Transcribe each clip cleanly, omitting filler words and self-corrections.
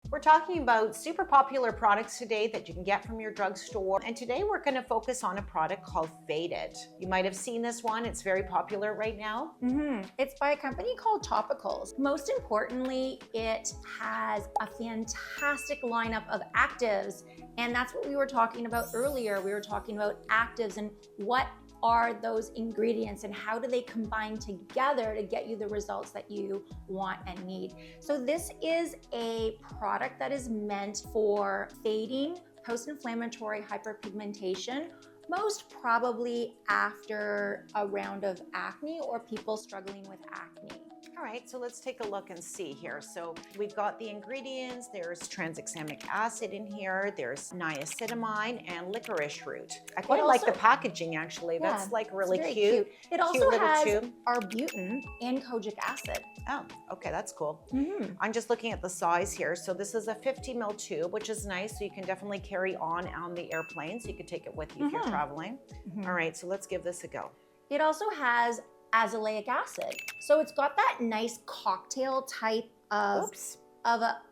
We're talking about super popular products today that you can get from your drugstore. And today we're going to focus on a product called Faded. You might have seen this one. It's very popular right now. It's by a company called Topicals. Most importantly, it has a fantastic lineup of actives. And that's what we were talking about earlier. We were talking about actives and what are those ingredients and how do they combine together to get you the results that you want and need. So this is a product that is meant for fading, post-inflammatory hyperpigmentation, most probably after a round of acne or people struggling with acne. All right, so let's take a look and see here. So we've got the ingredients. There's tranexamic acid in here. There's niacinamide and licorice root. I quite like the packaging, actually. Yeah, That's like really cute. It also has tube. arbutin and kojic acid. Oh, okay, that's cool. I'm just looking at the size here. So this is a 50 ml tube, which is nice. So you can definitely carry on the airplane. So you could take it with you if you're traveling. All right, so let's give this a go. It also has azelaic acid. So it's got that nice cocktail type of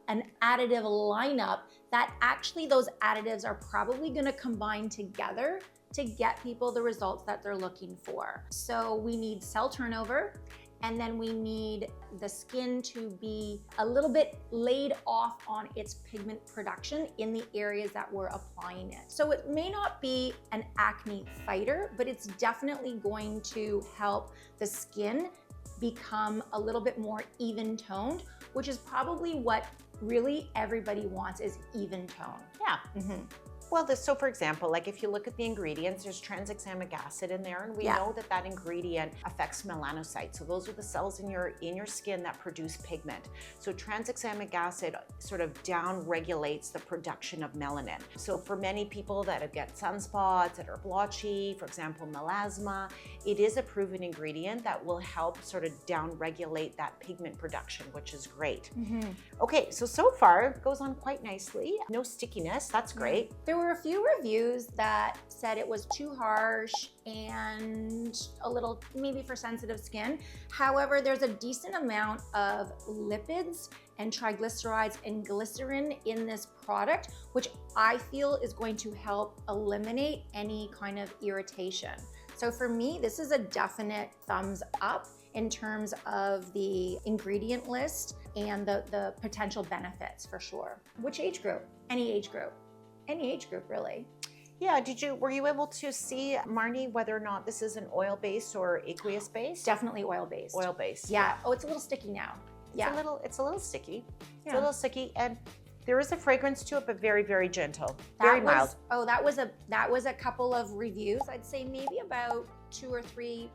an additive lineup that actually those additives are probably going to combine together to get people the results that they're looking for. So we need cell turnover, and then we need the skin to be a little bit laid off on its pigment production in the areas that we're applying it. So it may not be an acne fighter, but it's definitely going to help the skin become a little bit more even toned, which is probably what really everybody wants, is even tone. Yeah. Well, so for example, like if you look at the ingredients, there's tranexamic acid in there, and we know that that ingredient affects melanocytes. So those are the cells in your skin that produce pigment. So tranexamic acid sort of down regulates the production of melanin. So for many people that get sunspots, that are blotchy, for example, melasma, it is a proven ingredient that will help sort of down regulate that pigment production, which is great. Okay, so far it goes on quite nicely. No stickiness, that's great. There were a few reviews that said it was too harsh and a little maybe for sensitive skin. However, there's a decent amount of lipids and triglycerides and glycerin in this product, which I feel is going to help eliminate any kind of irritation. So for me, this is a definite thumbs up in terms of the ingredient list and the potential benefits for sure. Which age group? Any age group. Any age group, really. Yeah, were you able to see, Marnie, whether or not this is an oil-based or aqueous-based? Definitely oil-based. Oil-based. Yeah. Oh, it's a little sticky now. It's a little sticky. It's a little sticky, and there is a fragrance to it, but very, very gentle. Very mild. Oh, that was a couple of reviews. I'd say maybe about 2 or 3%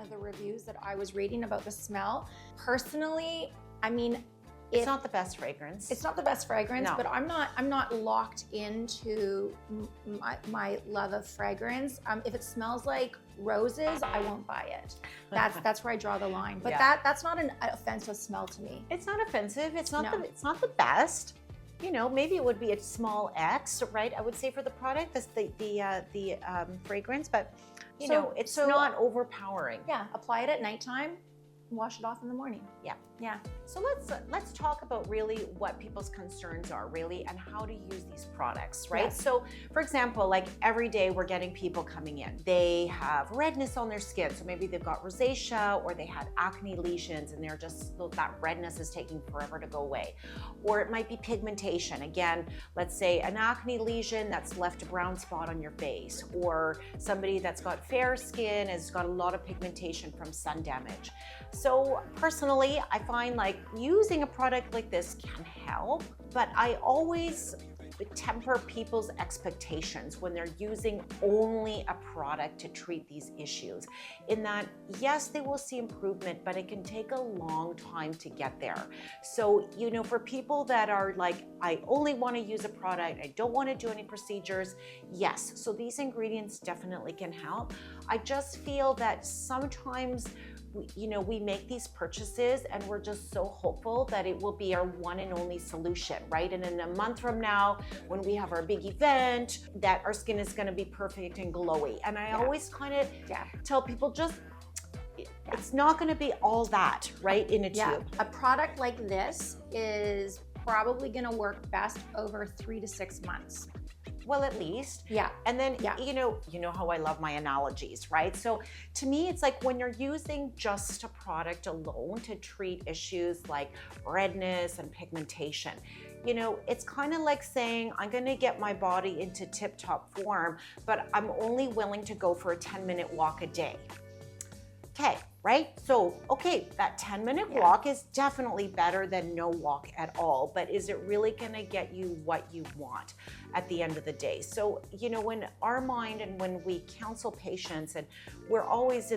of the reviews that I was reading about the smell. Personally, I mean, it's not the best fragrance. It's not the best fragrance, but I'm not locked into my love of fragrance. If it smells like roses, I won't buy it. That's where I draw the line. But that's not an offensive smell to me. It's not offensive. It's not the best. You know, maybe it would be a small X, right? I would say for the product, that's the fragrance, but you know, it's not overpowering. Yeah, apply it at nighttime. Wash it off in the morning. Yeah. So let's talk about really what people's concerns are really and how to use these products, right? Yes. So for example, like every day we're getting people coming in. They have redness on their skin. So maybe they've got rosacea or they had acne lesions and they're just, that redness is taking forever to go away. Or it might be pigmentation. Again, let's say an acne lesion that's left a brown spot on your face, or somebody that's got fair skin has got a lot of pigmentation from sun damage. So personally, I find like using a product like this can help, but I always temper people's expectations when they're using only a product to treat these issues. In that, yes, they will see improvement, but it can take a long time to get there. So, you know, for people that are like, I only want to use a product, I don't want to do any procedures, yes, so these ingredients definitely can help. I just feel that sometimes we make these purchases and we're just so hopeful that it will be our one and only solution, right? And in a month from now, when we have our big event, that our skin is going to be perfect and glowy. And I always kind of tell people it's not going to be all that, right, in a tube. A product like this is probably gonna work best over 3 to 6 months. Well, at least. Yeah. And then, Yeah. you know how I love my analogies, right? So to me, it's like when you're using just a product alone to treat issues like redness and pigmentation, it's kind of like saying, I'm going to get my body into tip-top form, but I'm only willing to go for a 10-minute walk a day. Okay, right? So, okay, that 10-minute walk is definitely better than no walk at all, but is it really gonna get you what you want at the end of the day? So, when our mind and when we counsel patients, and we're always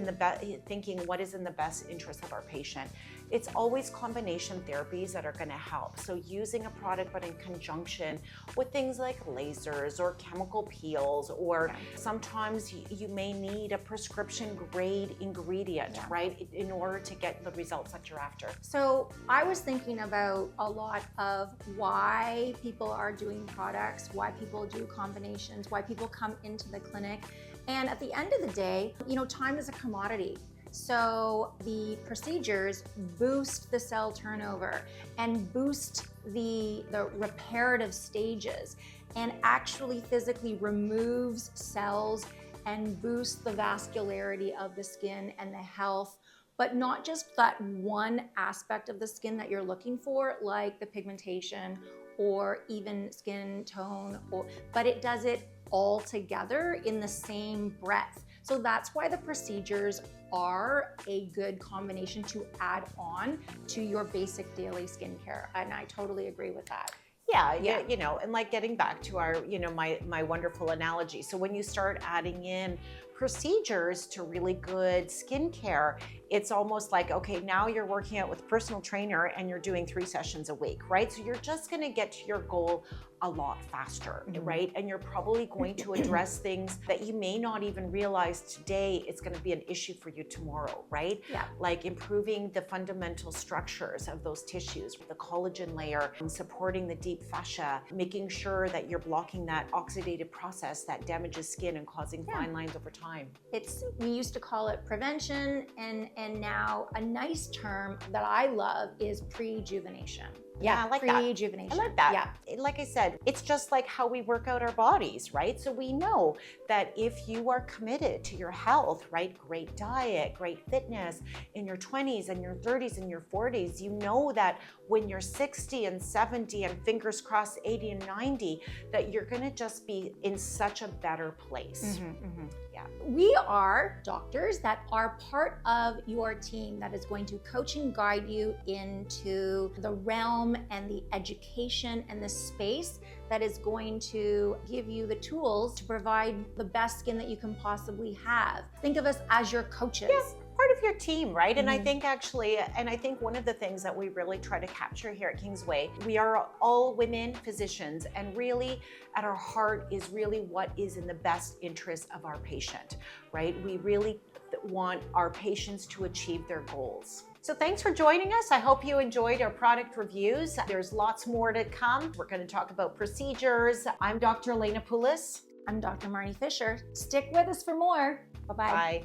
thinking what is in the best interest of our patient, it's always combination therapies that are gonna help. So using a product, but in conjunction with things like lasers or chemical peels, or sometimes you may need a prescription grade ingredient, right? In order to get the results that you're after. So I was thinking about a lot of why people are doing products, why people do combinations, why people come into the clinic. And at the end of the day, time is a commodity. So the procedures boost the cell turnover and boost the reparative stages, and actually physically removes cells and boosts the vascularity of the skin and the health, but not just that one aspect of the skin that you're looking for, like the pigmentation or even skin tone, but it does it all together in the same breath. So that's why the procedures are a good combination to add on to your basic daily skincare. And I totally agree with that. Yeah, and like getting back to our, my wonderful analogy. So when you start adding in procedures to really good skincare, it's almost like, okay, now you're working out with a personal trainer and you're doing 3 sessions a week, right? So you're just gonna get to your goal a lot faster, right? And you're probably going to address things that you may not even realize today it's gonna be an issue for you tomorrow, right? Yeah. Like improving the fundamental structures of those tissues, the collagen layer, supporting the deep fascia, making sure that you're blocking that oxidative process that damages skin and causing fine lines over time. We used to call it prevention, and now a nice term that I love is prejuvenation. Yeah, I like that. Prejuvenation. I like that. Yeah. Like I said, it's just like how we work out our bodies, right? So we know that if you are committed to your health, right? Great diet, great fitness in your 20s and your 30s and your 40s, you know that when you're 60 and 70 and fingers crossed 80 and 90, that you're gonna just be in such a better place. Yeah. We are doctors that are part of your team that is going to coach and guide you into the realm and the education and the space that is going to give you the tools to provide the best skin that you can possibly have. Think of us as your coaches. Yes. Part of your team, right? And I think one of the things that we really try to capture here at Kingsway, we are all women physicians, and really at our heart is really what is in the best interest of our patient, right? We really want our patients to achieve their goals. So thanks for joining us. I hope you enjoyed our product reviews. There's lots more to come. We're going to talk about procedures. I'm Dr. Elena Poulos. I'm Dr. Marnie Fisher. Stick with us for more. Bye-bye. Bye.